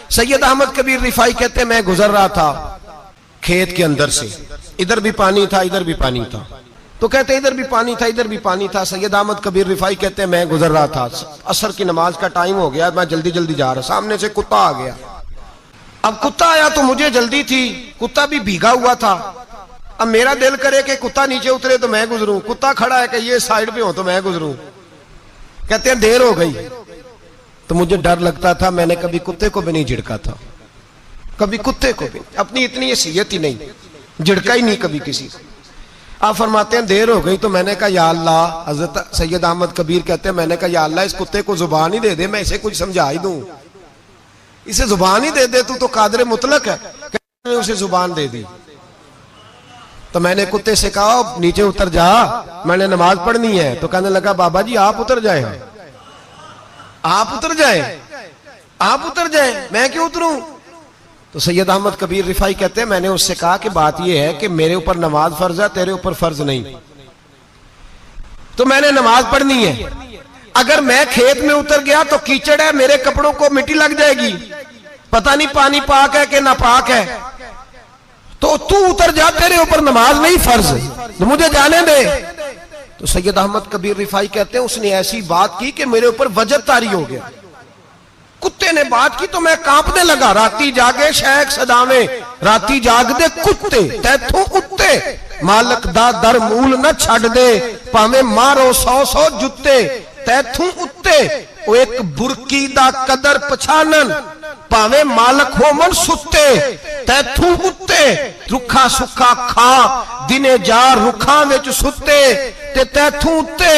सैयद अहमद कबीर रिफाई कहते हैं मैं गुजर रहा था खेत के अंदर से, इधर भी पानी था इधर भी पानी था, तो कहते इधर भी पानी था इधर भी पानी था। सैयद अहमद कबीर रिफाई कहते हैं मैं गुजर रहा था, असर की नमाज का टाइम हो गया, मैं जल्दी जल्दी जा रहा, सामने से कुत्ता आ गया। अब कुत्ता आया तो मुझे जल्दी थी, कुत्ता भी भीगा हुआ था। अब मेरा दिल करे कि कुत्ता नीचे उतरे तो मैं गुजरूं, कुत्ता खड़ा है कि ये साइड पे हो तो मैं गुजरूं। कहते हैं देर हो गई तो मुझे डर लगता था, मैंने कभी कुत्ते को भी नहीं झिड़का था, कभी कुत्ते को भी, अपनी इतनी हैसियत ही नहीं, झिड़का ही नहीं कभी किसी को। आप फरमाते हैं देर हो गई तो मैंने कहा या अल्लाह, हजरत सैयद अहमद कबीर कहते हैं मैंने कहा या अल्लाह इस कुत्ते को जुबान ही दे दे, मैं इसे कुछ समझा ही दूं, इसे जुबान ही दे दे, तू तो कादर मुतलक है। कहते उसे जुबान दे दी। तो मैंने कुत्ते से कहा नीचे उतर जा, मैंने नमाज पढ़नी है। तो कहने लगा बाबा जी आप उतर जाए, आप उतर जाए, आप उतर जाए, मैं क्यों उतरूं? तो सैयद अहमद कबीर रिफाई कहते हैं मैंने उससे कहा कि बात यह है कि मेरे ऊपर नमाज फर्ज है, तेरे ऊपर फर्ज नहीं, तो मैंने नमाज पढ़नी है। अगर मैं खेत में उतर गया तो कीचड़ है, मेरे कपड़ों को मिट्टी लग जाएगी, पता नहीं पानी पाक है कि नापाक है, तो तू उतर जा, तेरे ऊपर नमाज नहीं फर्ज, तो मुझे जाने दे। तो सैयद अहमद कबीर रिफाई कहते हैं उसने ऐसी बात की कि मेरे ऊपर वजब तारी हो गया। कुत्ते ने बात की तो मैं कांपने लगा। राती जागे शेख सदावे, राती जाग दे कुत्ते, तैथों उत्ते मालक दा दर मूल न छड़ दे, भावे मारो 100 जुत्ते, तैथों उत्ते ओ एक बुरकी दा कदर पछानन, भावे मालक हो मन सुते, तैथों उत्ते रुखा सुखा खा, दिने जार रुखा विच सुते, ते तैथों उत्ते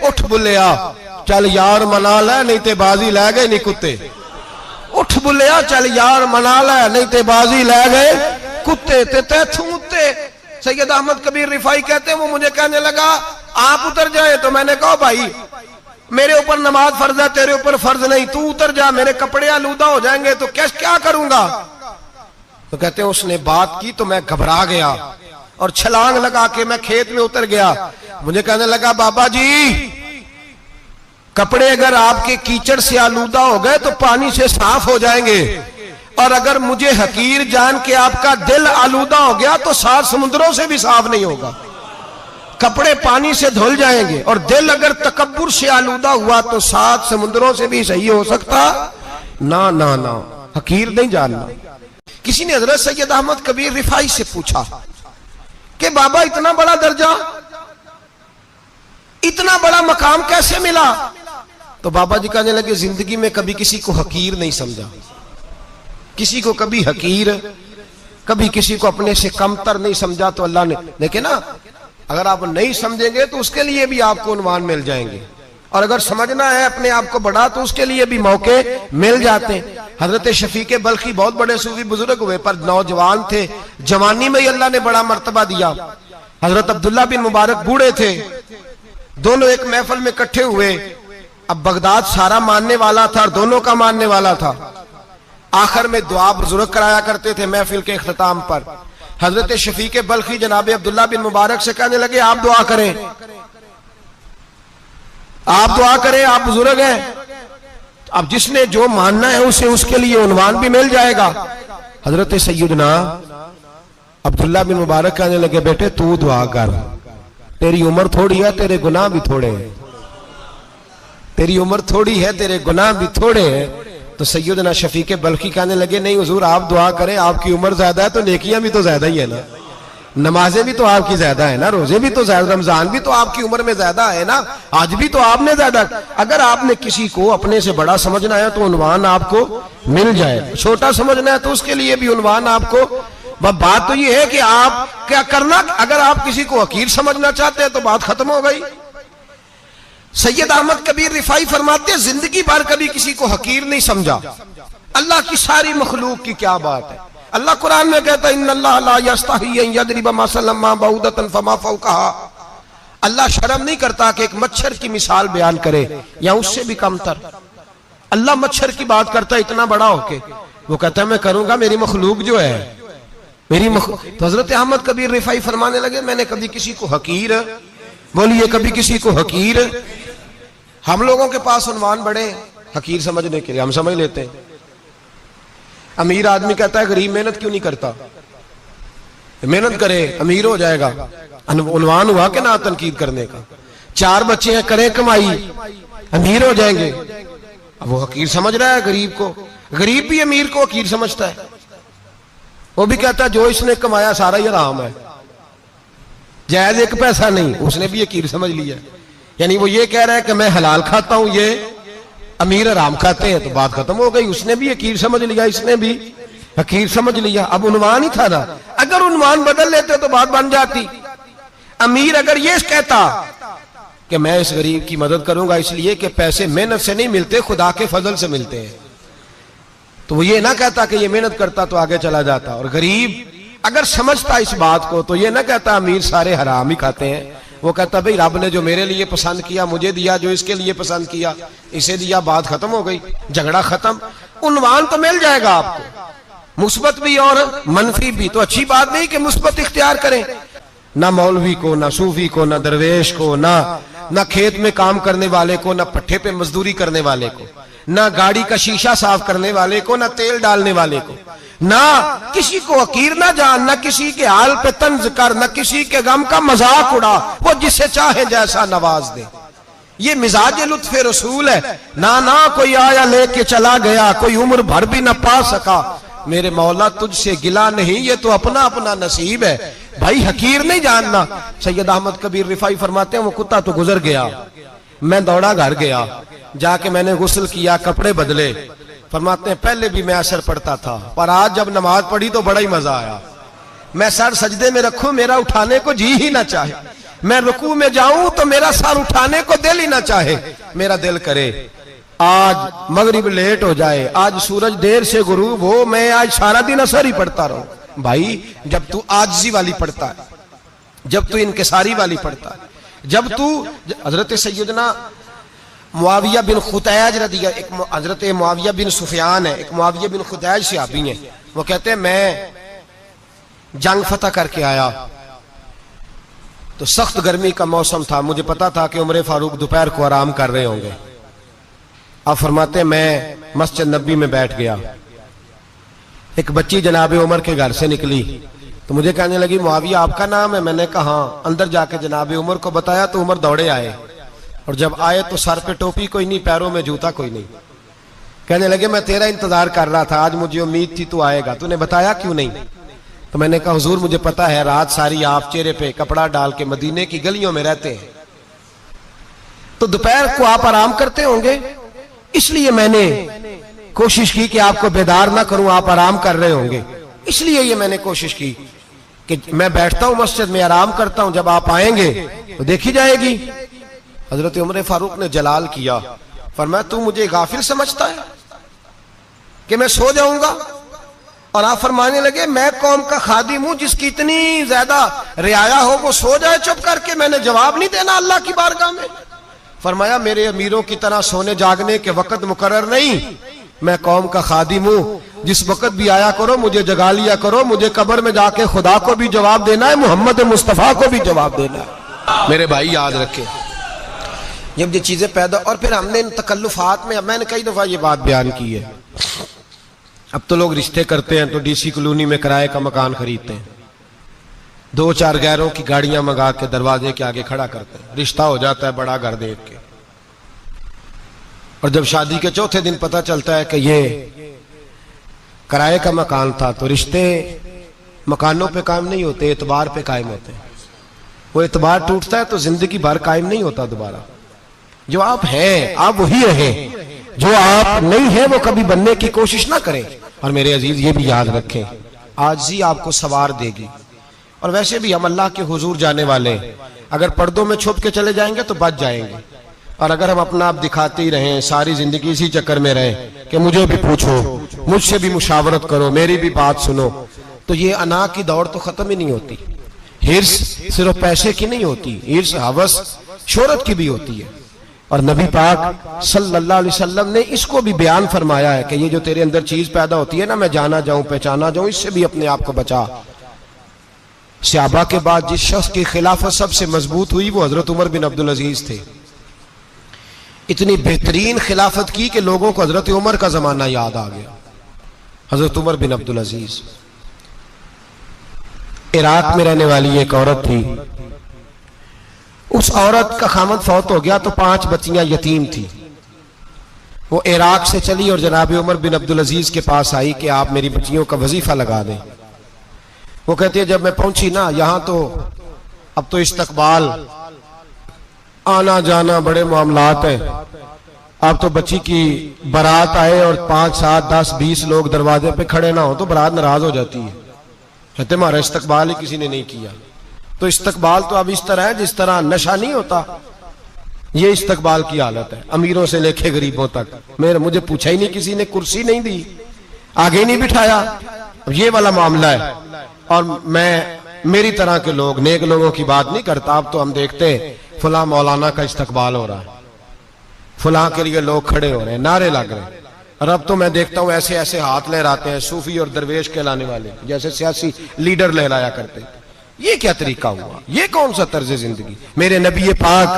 उठ बुलिया चल यार मना ले नहीं ते बाजी लै गए नहीं कुत्ते, उठ बुलिया चल यार मना ले नहीं ते बाजी लै गए कुत्ते, ते तैथों उत्ते। सैयद अहमद कबीर रिफाई कहते हैं वो मुझे कहने लगा आप उतर जाए। तो मैंने कहा भाई मेरे ऊपर नमाज फर्ज है, तेरे ऊपर फर्ज नहीं, तू उतर जा, मेरे कपड़े आलूदा हो जाएंगे तो क्या करूंगा? तो कहते हैं उसने बात की तो मैं घबरा गया और छलांग लगा के मैं खेत में उतर गया। मुझे कहने लगा बाबा जी कपड़े अगर आपके कीचड़ से आलूदा हो गए तो पानी से साफ हो जाएंगे, और अगर मुझे हकीर जान के आपका दिल आलूदा हो गया तो 7 समुद्रों से भी साफ नहीं होगा, कपड़े पानी से धुल जाएंगे, और दिल अगर तकब्बुर से आलूदा हुआ तो 7 समुद्रों से भी सही हो सकता ना ना ना, हकीर नहीं जानना। किसी ने हजरत सैयद अहमद कबीर रिफाई से पूछा कि बाबा इतना बड़ा दर्जा, इतना बड़ा मकाम कैसे मिला? तो बाबा जी कहने लगे जिंदगी में कभी किसी को हकीर नहीं समझा, किसी को कभी हकीर, कभी किसी को अपने से कमतर नहीं समझा। तो अल्लाह ने देखे ना, अगर आप नहीं समझेंगे तो उसके लिए भी आपको उन्वान मिल जाएंगे, और अगर समझना है अपने आप को बड़ा तो उसके लिए भी मौके मिल जाते हैं। हजरत शफीक बल्खी बहुत बड़े सूफी बुजुर्ग हुए पर नौजवान थे, जवानी में ही अल्लाह ने बड़ा मर्तबा दिया। हजरत अब्दुल्ला बिन मुबारक बूढ़े थे, दोनों एक महफिल में इकट्ठे हुए। अब बगदाद सारा मानने वाला था और दोनों का मानने वाला था। आखिर में दुआ बुजुर्ग कराया करते थे महफिल के इख्तिताम पर। हजरत शफीक बल्खी जनाब अब्दुल्ला बिन मुबारक से कहने लगे आप दुआ करें, आप दुआ करें, आप बुजुर्ग हैं, अब जिसने जो मानना है उसे उसके लिए उन्वान भी मिल जाएगा। हजरत सैयदना अब्दुल्ला बिन मुबारक कहने लगे बेटे तू दुआ कर, तेरी उम्र थोड़ी है, तेरे गुनाह भी थोड़े हैं, तेरी उम्र थोड़ी है, तेरे गुनाह भी थोड़े हैं। तो सैयदना शफीक बल्खी कहने लगे नहीं हुजूर आप दुआ करें, आपकी उम्र ज्यादा है तो नेकियां भी तो ज्यादा ही है ना, नमाजें भी तो आपकी ज्यादा है ना, रोजे भी तो ज्यादा, रमजान भी तो आपकी उम्र में ज्यादा है ना, आज भी तो आपने ज्यादा। अगर आपने किसी को अपने से बड़ा समझना है तो उन्वान आपको मिल जाए, छोटा समझना है तो उसके लिए भी उन्वान आपको। बात तो ये है कि आप क्या करना, अगर आप किसी को हकीर समझना चाहते हैं तो बात खत्म हो गई। सैयद अहमद कबीर रिफाई फरमाते हैं जिंदगी भर कभी किसी को हकीर नहीं समझा। अल्लाह की सारी मखलूक की क्या बात है, अल्लाह कुरान में कहता है इन्नल्लाह ला यस्तही अन यदरिब मसलन मा बऊदतन फमा फौकहा, अल्लाह शर्म नहीं करता कि एक मच्छर की मिसाल बयान करे या उससे भी कमतर। अल्लाह मच्छर की बात करता है इतना बड़ा होके, वो कहता है मैं करूंगा, मेरी मखलूक जो है मेरी तो हजरत अहमद कबीर रिफाई फरमाने लगे मैंने कभी किसी को हकीर, बोलिए कभी किसी को हकीर। हम लोगों के पास उन्वान बड़े हकीर समझने के लिए, हम समझ लेते हैं। अमीर आदमी कहता है गरीब मेहनत क्यों नहीं करता, मेहनत करे अमीर हो जाएगा। उन्वान हुआ कि ना तनकीद करने का। 4 बच्चे हैं, करें कमाई, अमीर हो जाएंगे। अब वो हकीर समझ रहा है गरीब को, गरीब भी अमीर को हकीर समझता है। वो भी कहता है जो इसने कमाया सारा ही हराम है, जायज एक पैसा नहीं, उसने भी हकीर समझ लिया। यानी वो ये कह रहा है कि मैं हलाल खाता हूं, ये अमीर हराम खाते हैं, तो बात खत्म हो गई। उसने भी हकीर समझ लिया, इसने भी हकीर समझ लिया। अब उन्वान ही था ना, अगर उन्वान बदल लेते तो बात बन जाती। अमीर अगर ये कहता कि मैं इस गरीब की मदद करूंगा इसलिए कि पैसे मेहनत से नहीं मिलते, खुदा के फजल से मिलते हैं, तो वो ये ना कहता कि ये मेहनत करता तो आगे चला जाता। और गरीब अगर समझता इस बात को तो ये ना कहता अमीर सारे हराम ही खाते हैं। वो कहता भाई रब ने जो मेरे लिए पसंद किया मुझे दिया, जो इसके लिए पसंद किया इसे दिया, बात खत्म हो गई, झगड़ा खत्म। उन्वान तो मिल जाएगा आपको, मुस्बत भी और मनफी भी। तो अच्छी बात नहीं कि मुस्बत इख्तियार करें, ना मौलवी को, ना सूफी को, ना दरवेश को, ना खेत में काम करने वाले को, ना पट्टे पे मजदूरी करने वाले को, ना गाड़ी का शीशा साफ करने वाले को, ना तेल डालने वाले को, ना किसी को हकीर ना जान, ना किसी के हाल पे तंज कर, ना किसी के गम का मजाक उड़ा। वो जिसे चाहे जैसा नवाज दे, ये मिजाज लुत्फ रसूल है। ना कोई आया लेके चला गया, कोई उम्र भर भी ना पा सका। मेरे मौला तुझसे गिला नहीं, ये तो अपना अपना नसीब है। भाई हकीर नहीं जानना। सैयद अहमद कबीर रिफाई फरमाते हैं वो कुत्ता तो गुजर गया, मैं दौड़ा घर गया, जाके मैंने गुस्ल किया, कपड़े बदले। फरमाते हैं पहले भी मैं असर पढ़ता था, पर आज जब नमाज पढ़ी तो बड़ा ही मजा आया। मैं सर सजदे में रखूं मेरा उठाने को जी ही ना चाहे, मैं रुकू में जाऊं तो मेरा सर उठाने को दिल ही ना चाहे। मेरा दिल करे आज मगरिब लेट हो जाए, आज सूरज देर से गुरूब हो, मैं आज सारा दिन असर ही पढ़ता रहूं। भाई जब तू आजिज़ी वाली पढ़ता है, जब तू इनकिसारी वाली पढ़ता है, जब तू हजरत सैयदना मुआविया बिन खुतैज रदिया, एक हजरत मुआविया बिन सुफियान है, एक मुआविया बिन खुतैज सहाबी हैं, वो कहते हैं मैं जंग फतह करके आया तो सख्त गर्मी का मौसम था, मुझे पता था कि उमर फारूक दोपहर को आराम कर रहे होंगे। अब फरमाते मैं मस्जिद नबी में बैठ गया, एक बच्ची जनाब उमर के घर से निकली तो मुझे कहने लगी मुआविया आपका नाम है? मैंने कहा हाँ। अंदर जाके जनाब उमर को बताया तो उमर दौड़े आए, और जब आए तो सर पे टोपी कोई नहीं, पैरों में जूता कोई नहीं। कहने लगे मैं तेरा इंतजार कर रहा था, आज मुझे उम्मीद थी तू आएगा, तूने बताया क्यों नहीं? तो मैंने कहा हुजूर मुझे पता है रात सारी आप चेहरे पे कपड़ा डाल के मदीने की गलियों में रहते हैं, तो दोपहर को आप आराम करते होंगे, इसलिए मैंने कोशिश की कि आपको बेदार ना करूं, आप आराम कर रहे होंगे, इसलिए ये मैंने कोशिश की कि मैं बैठता हूं मस्जिद में आराम करता हूं, जब आप आएंगे तो देखी जाएगी। हजरत उमर फारूक ने जलाल किया, फरमाया तू मुझे गाफिल समझता है कि मैं सो जाऊंगा? और आप फरमाने लगे मैं कौम का खादिम हूं जिसकी इतनी ज्यादा रियाया हो वो सो जाए चुप करके, मैंने जवाब नहीं देना अल्लाह की बारगाह में? फरमाया मेरे अमीरों की तरह सोने जागने के वक्त मुकर्रर नहीं, मैं कौम का खादिम हूं, जिस वक्त भी आया करो मुझे जगा लिया करो, मुझे कब्र में जाके खुदा को भी जवाब देना है, मोहम्मद मुस्तफा को भी जवाब देना है। मेरे भाई याद रखें जब ये चीजें पैदा, और फिर हमने इन तकल्लुफात में, मैंने कई दफा ये बात बयान की है, अब तो लोग रिश्ते करते हैं तो डीसी कॉलोनी में किराए का मकान खरीदते हैं, 2-4 गैरों की गाड़ियां मंगा के दरवाजे के आगे खड़ा करते हैं, रिश्ता हो जाता है बड़ा घर देख के, और जब शादी के चौथे दिन पता चलता है कि ये किराए का मकान था, तो रिश्ते मकानों पे कायम नहीं होते, एतबार पे कायम होते हैं। वो एतबार टूटता है तो जिंदगी भर कायम नहीं होता दोबारा। जो आप हैं आप वही रहें, जो आप नहीं है वो कभी बनने की कोशिश ना करें। और मेरे अजीज ये भी याद रखें आजिज़ी आपको सवार देगी, और वैसे भी हम अल्लाह के हुजूर जाने वाले, अगर पर्दों में छुप के चले जाएंगे तो बच जाएंगे, और अगर हम अपना आप दिखाते ही रहें, सारी जिंदगी इसी चक्कर में रहें कि मुझे भी पूछो, मुझसे भी मुशावरत करो, मेरी भी बात सुनो, तो ये अना की दौड़ तो खत्म ही नहीं होती। हिर्स सिर्फ पैसे की नहीं होती, हिर्स हवस शोहरत की भी होती है। और नबी पाक सल्लल्लाहु अलैहि वसल्लम ने इसको भी बयान फरमाया है कि ये जो तेरे अंदर चीज पैदा होती है ना, मैं जाना जाऊं पहचाना जाऊं, इससे भी अपने आप को बचा। सहाबा के बाद जिस शख्स की खिलाफत सबसे मजबूत हुई वो हजरत उमर बिन अब्दुल अजीज थे। इतनी बेहतरीन खिलाफत की कि लोगों को हजरत उमर का जमाना याद आ गया। हजरत उमर बिन अब्दुल अजीज, इराक में रहने वाली एक औरत थी। उस औरत का खामद फौत हो गया तो 5 बच्चियां यतीम थी। वो इराक से चली और जनाब उमर बिन अब्दुल अजीज के पास आई कि आप मेरी बच्चियों का वजीफा लगा दें। वो कहती है जब मैं पहुंची ना, यहां तो अब तो इस्तकबाल, आना जाना बड़े मामलात है। अब तो बच्ची की बारात आए और 5, 7, 10, 20 लोग दरवाजे पे खड़े ना हो तो बारात नाराज हो जाती है, कहते हमारा इस्तकबाल ही किसी ने नहीं किया। तो इस्तकबाल तो अब इस तरह है जिस तरह नशा नहीं होता, ये इस्तकबाल की हालत है, अमीरों से लेके गरीबों तक। मुझे पूछा ही नहीं किसी ने, कुर्सी नहीं दी, आगे नहीं बिठाया, ये वाला मामला है। और मैं मेरी तरह के लोग, नेक लोगों की बात नहीं करता। अब तो हम देखते हैं फुला मौलाना का इस्तकबाल हो रहा है, फुला के लिए लोग खड़े हो रहे हैं, नारे लग रहे हैं। और अब तो मैं देखता हूं ऐसे ऐसे हाथ लहराते हैं सूफी और दरवेश कहलाने वाले, जैसे सियासी लीडर लहराया करते हैं। ये क्या तरीका हुआ? ये कौन सा तर्ज जिंदगी? मेरे नबी पाक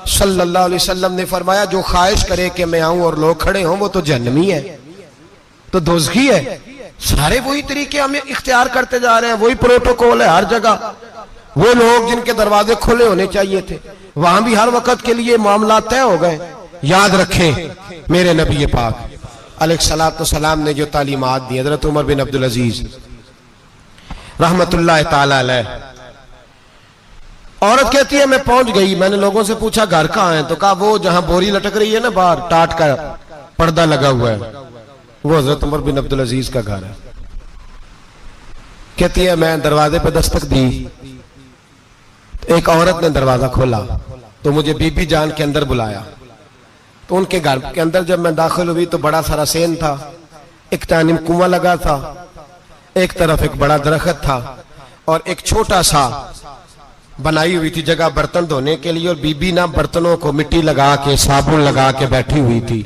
सल्लल्लाहु अलैहि वसल्लम ने फरमाया जो ख्वाहिश करे कि मैं आऊं और लोग खड़े हों वो तो जहन्नमी है, तो दोज़खी है। सारे वही तरीके हम इख्तियार करते जा रहे हैं, वही प्रोटोकॉल है हर जगह। वो लोग जिनके दरवाजे खुले होने चाहिए थे, वहां भी हर वक्त के लिए मामला तय हो गए। याद रखें मेरे नबी पाक अलैहिस्सलातु सलाम ने जो तालीमात दी, हज़रत उमर बिन अब्दुल अजीज रहमतुल्लाह ताला अलैह। औरत कहती है मैं पहुंच गई, मैंने लोगों से पूछा घर कहां है, तो कहा वो जहां बोरी लटक रही है ना बाहर, टाट का पर्दा लगा हुआ है, वो हजरत उमर बिन अब्दुल अजीज का घर है। कहती है मैं दरवाजे पर दस्तक दी, एक औरत ने दरवाजा खोला तो मुझे बीबी जान के अंदर बुलाया। तो उनके घर के अंदर जब मैं दाखिल हुई तो बड़ा सारा सेन था, एक जानिब कुआं लगा था, एक तरफ एक बड़ा दरख्त था और एक छोटा सा बनाई हुई थी जगह बर्तन धोने के लिए। और बीबी ना बर्तनों को मिट्टी लगा के, साबुन लगा के बैठी हुई थी,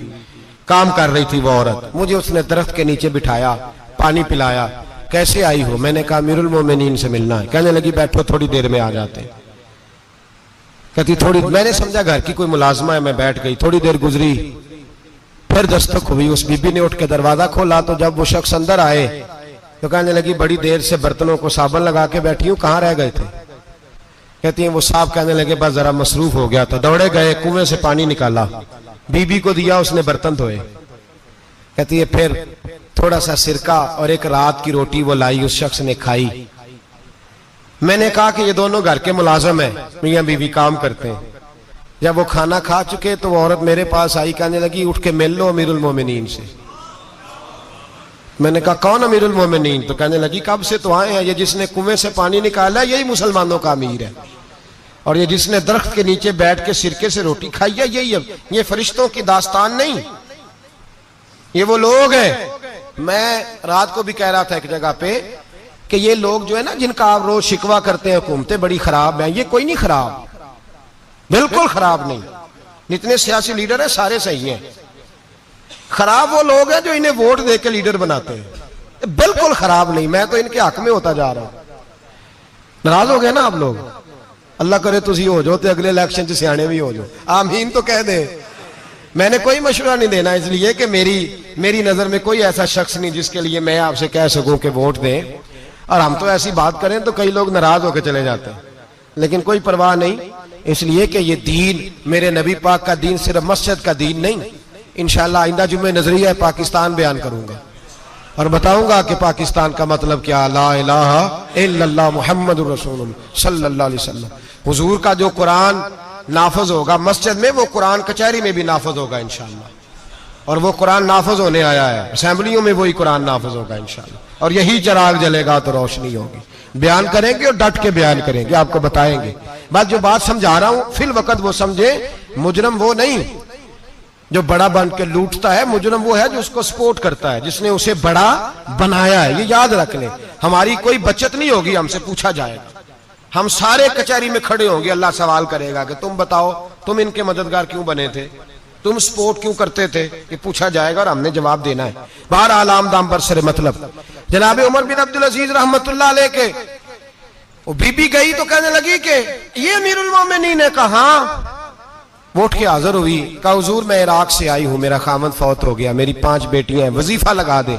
काम कर रही थी वो औरत। मुझे उसने दरख्त के नीचे बिठाया, पानी पिलाया। कैसे आई हो? मैंने कहा अमीरुल मोमिनीन से मिलना है। कहने लगी बैठो थोड़ी देर में आ जाते हैं। कहती थोड़ी, मैंने समझा घर की कोई मुलाजमा है, मैं बैठ गई। थोड़ी देर गुजरी, फिर दस्तक हुई, उस बीबी ने उठ के दरवाजा खोला। तो जब वो शख्स अंदर आए तो कहने लगी बड़ी देर से बर्तनों को साबुन लगा के बैठी हूं, कहाँ रह गए थे? कहती है वो साहब कहने लगे बस जरा मसरूफ हो गया था, दौड़े गए, कुएं से पानी निकाला, बीबी को दिया, उसने बर्तन धोए। कहती है फिर थोड़ा सा सिरका और एक रात की रोटी वो लाई, उस शख्स ने खाई। मैंने कहा कि ये दोनों घर के मुलाजम है, मियां बीवी काम करते हैं। जब वो खाना खा चुके तो वो औरत मेरे पास आई, कहने लगी उठ के मिल लो अमीरुल मोमिनीन से। मैंने कहा कौन अमीरुल मोमिनीन? तो कहने लगी कब से तो आए हैं, ये जिसने कुएं से पानी निकाला यही मुसलमानों का अमीर है, और ये जिसने दरख्त के नीचे बैठ के सिरके से रोटी खाई है यही है। ये फरिश्तों की दास्तान नहीं, ये वो लोग हैं। मैं रात को भी कह रहा था एक जगह पे कि ये लोग जो है ना जिनका आप रोज शिकवा करते हैं हुकूमतें बड़ी खराब हैं, ये कोई नहीं खराब, बिल्कुल खराब नहीं। जितने सियासी लीडर हैं सारे सही हैं। खराब वो लोग हैं जो इन्हें वोट दे के लीडर बनाते हैं, बिल्कुल खराब नहीं। मैं तो इनके हक में होता जा रहा हूं। नाराज हो गए ना आप लोग? अल्लाह करे तुसी हो जाओ तो अगले इलेक्शन च सियाने भी हो जाओ, आमीन तो कह दे। मैंने कोई मशवरा नहीं देना इसलिए कि मेरी नजर में कोई ऐसा शख्स नहीं जिसके लिए मैं आपसे कह सकूं कि वोट दें। और हम तो ऐसी बात करें तो कई लोग नाराज होकर चले जाते हैं, लेकिन कोई परवाह नहीं, इसलिए कि ये दीन मेरे नबी पाक का दीन सिर्फ मस्जिद का दीन नहीं। इंशाअल्लाह आइंदा जुम्मे नजरिया पाकिस्तान बयान करूंगा और बताऊंगा कि पाकिस्तान का मतलब क्या, ला इलाहा इल्लल्लाह मुहम्मदुर रसूलुल्लाह सल्लल्लाहु अलैहि वसल्लम। हुजूर का जो कुरान नाफज होगा मस्जिद में, वो कुरान कचहरी में भी नाफज होगा इंशाअल्लाह। और वो कुरान नाफज होने आया है, असेंबलियों में वही कुरान नाफज होगा इंशाअल्लाह। और यही चिराग जलेगा तो रोशनी होगी। बयान करेंगे और डट के बयान करेंगे, आपको बताएंगे। बस जो बात समझा रहा हूं फिल वक्त वो समझे। मुजरम वो नहीं जो बड़ा बन के लूटता है, मुजरम वो है जो उसको सपोर्ट करता है, जिसने उसे बड़ा बनाया है। ये याद रख लें, हमारी कोई बचत नहीं होगी, हमसे पूछा जाएगा। हम सारे कचहरी में खड़े होंगे, अल्लाह सवाल करेगा कि तुम बताओ तुम इनके मददगार क्यों बने थे, तुम सपोर्ट क्यों करते थे, ये पूछा जाएगा और हमने जवाब देना है। बहरहाल आम दाम पर सरे मतलब जनाब उमर बिन अब्दुल अजीज रहमतुल्लाह अलैह के वो बीबी गई तो कहने लगी कि ये अमीरुल मोमिनीन ने कहा, वोट के हाजिर हुई, कहा हुजूर मैं इराक से आई हूं, मेरा खामद फौत हो गया, मेरी 5 बेटियां हैं, वजीफा लगा दे।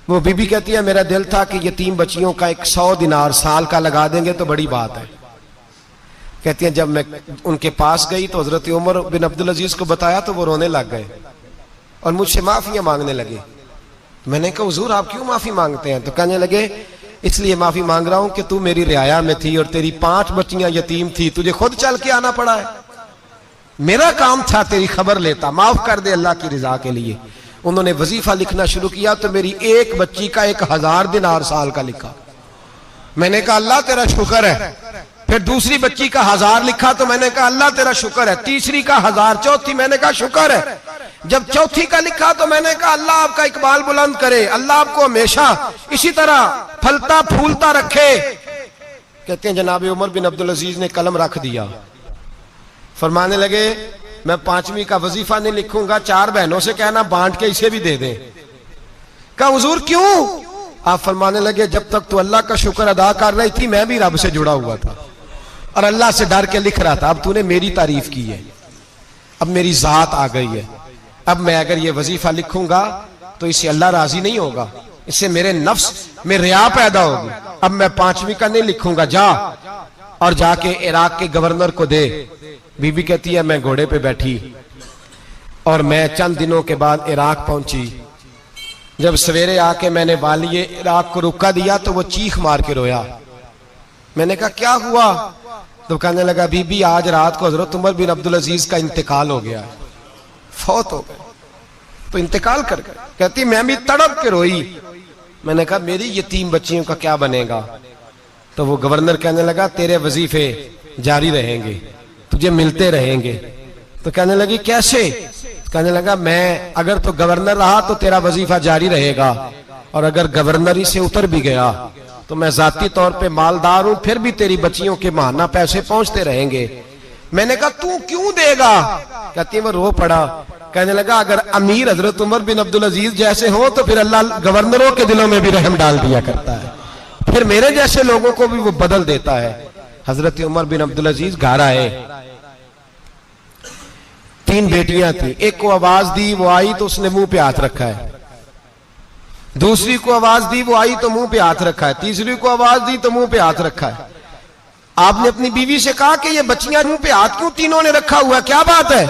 वो बीबी कहती है मेरा दिल था कि यतीम बच्चियों का 100 दिनार साल का लगा देंगे तो बड़ी बात है। कहती है जब मैं उनके पास गई तो हजरत उमर बिन अब्दुल अजीज को बताया तो वो रोने लग गए और मुझसे माफियां मांगने लगे। मैंने कहा हुजूर आप क्यों माफी मांगते हैं? तो कहने लगे इसलिए माफी मांग रहा हूं कि तू मेरी रियाया में थी और तेरी 5 बच्चियां यतीम थी, तुझे खुद चल के आना पड़ा है। मेरा काम था तेरी खबर लेता, माफ कर दे अल्लाह की रिजा के लिए। उन्होंने वजीफा लिखना शुरू किया तो मेरी एक बच्ची का 1000 दिनार साल का लिखा। मैंने कहा अल्लाह तेरा शुक्र है। फिर दूसरी बच्ची का 1000 लिखा तो मैंने कहा अल्लाह तेरा शुक्र है। तीसरी का 1000, चौथी मैंने कहा शुक्र है। जब चौथी का लिखा तो मैंने कहा अल्लाह आपका इकबाल बुलंद करे, अल्लाह आपको हमेशा इसी तरह फलता फूलता रखे। कहते हैं जनाब उमर बिन अब्दुल अजीज ने कलम रख दिया, फरमाने लगे मैं 5वीं का वजीफा नहीं लिखूंगा, 4 बहनों से कहना बांट के इसे भी दे दें। कहा हुजूर क्यों? आप फरमाने लगे जब तक तू अल्लाह का शुक्र अदा कर रही थी मैं भी रब से जुड़ा हुआ था और अल्लाह से डर के लिख रहा था। अब तूने मेरी तारीफ की है, अब मेरी जात आ गई है। अब मैं अगर ये वजीफा लिखूंगा तो इससे अल्लाह राजी नहीं होगा, इससे मेरे नफ्स में रिया पैदा होगी। अब मैं 5वीं का नहीं लिखूंगा, जा और जाके इराक के गवर्नर को दे। बीबी कहती है मैं घोड़े पे बैठी और मैं चंद दिनों के बाद इराक पहुंची। जब सवेरे आके मैंने वालिए इराक को रुका दिया तो वो चीख मार के रोया। मैंने कहा क्या हुआ? तो कहने लगा बीबी आज रात को हजरत उमर बिन अब्दुल अजीज का इंतकाल हो गया, फौत हो गए, तो इंतकाल कर गए। कहती मैं भी तड़प के रोई। मैंने कहा मेरी यतीम बच्चियों का क्या बनेगा? तो वो गवर्नर कहने लगा तेरे वजीफे जारी रहेंगे, तुझे मिलते रहेंगे। तो कहने लगी कैसे? कहने लगा मैं अगर तो गवर्नर रहा तो तेरा वजीफा जारी रहेगा और अगर गवर्नरी से उतर भी गया तो मैं जाती तौर पे मालदार हूं, फिर भी तेरी बच्चियों के माहाना पैसे पहुंचते रहेंगे। मैंने कहा तू क्यों देगा? कहती वो रो पड़ा। कहने लगा अगर अमीर हजरत उमर बिन अब्दुल अजीज जैसे हो तो फिर अल्लाह गवर्नरों के दिलों में भी रहम डाल दिया करता है, फिर मेरे जैसे लोगों को भी वो बदल देता है। हजरत उमर बिन अब्दुल अजीज घर आए, 3 बेटियां थी। एक को आवाज दी, वो आई तो उसने मुंह पे हाथ रखा है। दूसरी को आवाज दी, वो आई तो मुंह पे हाथ रखा है। तीसरी को आवाज दी तो मुंह पे हाथ रखा है। आपने अपनी बीवी से कहा कि ये बच्चियां मुंह पे हाथ क्यों तीनों ने रखा हुआ, क्या बात है?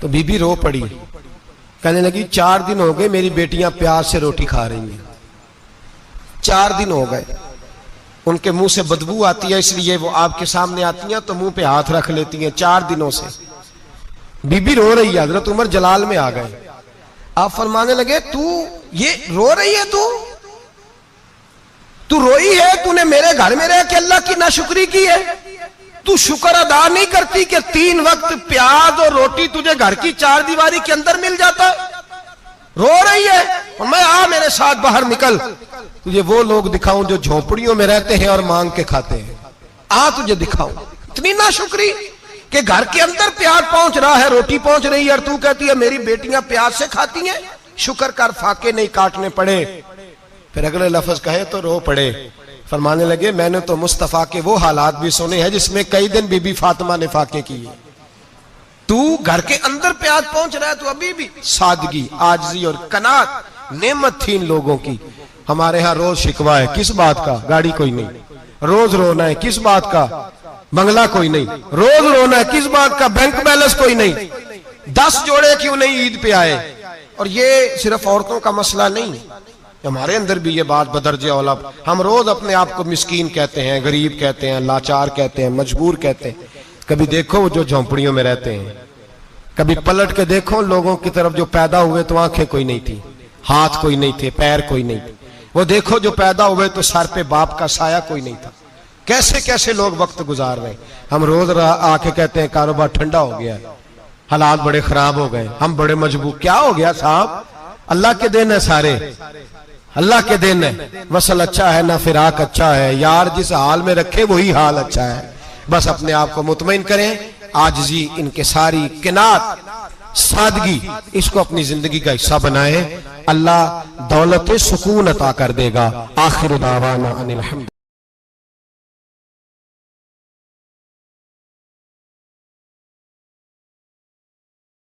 तो बीबी रो पड़ी, कहने लगी 4 दिन हो गए मेरी बेटियां प्याज से रोटी खा रही हैं, 4 दिन हो गए। उनके मुंह से बदबू आती है इसलिए वो आपके सामने आती हैं तो मुंह पे हाथ रख लेती हैं 4 दिनों से। बीबी रो रही है। हजरत उमर जलाल में आ गए। आप फरमाने लगे तू ये रो रही है, तू रोई है, तूने मेरे घर में रह के अल्लाह की नाशुक्री की है, तू शुक्र अदा नहीं करती कि 3 वक्त प्याज और रोटी तुझे घर की 4 दीवारी के अंदर मिल जाता? रो रही है। और मैं आ मेरे साथ बाहर निकल, तुझे वो लोग दिखाऊं जो झोपड़ियों में रहते हैं और मांग के खाते हैं, आ तुझे दिखाऊं। इतनी नाशुक्री कि घर के अंदर प्याज पहुंच रहा है, रोटी पहुंच रही है और तू कहती है मेरी बेटियां प्याज से खाती हैं, शुक्र कर फाके नहीं काटने पड़े। फिर अगले लफ्ज कहे तो रो पड़े। फरमाने लगे मैंने तो मुस्तफा के वो हालात भी सुने हैं जिसमें कई दिन बीबी फातिमा ने फाके किए। तू घर के अंदर प्याज पहुंच रहा है, तो अभी भी सादगी, आजजी और कनात नेमत थी इन लोगों की। हमारे यहाँ रोज शिकवा है, किस बात का? गाड़ी कोई नहीं। रोज रोना है, किस बात का? बंगला कोई नहीं। रोज रोना है, किस बात का? बैंक बैलेंस कोई नहीं। 10 जोड़े क्यों नहीं ईद पे आए? और ये सिर्फ औरतों का मसला नहीं, हमारे अंदर भी ये बात बदर्जे औला। हम रोज अपने आप को मिस्कीन कहते हैं, गरीब कहते हैं, लाचार कहते हैं, मजबूर कहते हैं। कभी देखो वो जो झोंपड़ियों में रहते हैं, कभी पलट के देखो लोगों की तरफ जो पैदा हुए तो आंखें कोई नहीं थी, हाथ कोई नहीं थे, पैर कोई नहीं थे। वो देखो जो पैदा हुए तो सर पे बाप का साया कोई नहीं था। कैसे कैसे लोग वक्त गुजार रहे। हम रोज आके कहते हैं कारोबार ठंडा हो गया, हालात बड़े खराब हो गए, हम बड़े मजबूर। क्या हो गया साहब? अल्लाह के दिन है, सारे अल्लाह के दिन है। वसल अच्छा है ना फिराक अच्छा है, यार जिस हाल में रखे वही हाल अच्छा है। बस अपने आप को मुतमईन करें, आजिज़ी, इनके सारी किनात, सादगी, इसको अपनी जिंदगी का हिस्सा बनाएं। अल्लाह दौलत सुकून अता कर देगा। आखिर दावाना अनिल हम्द।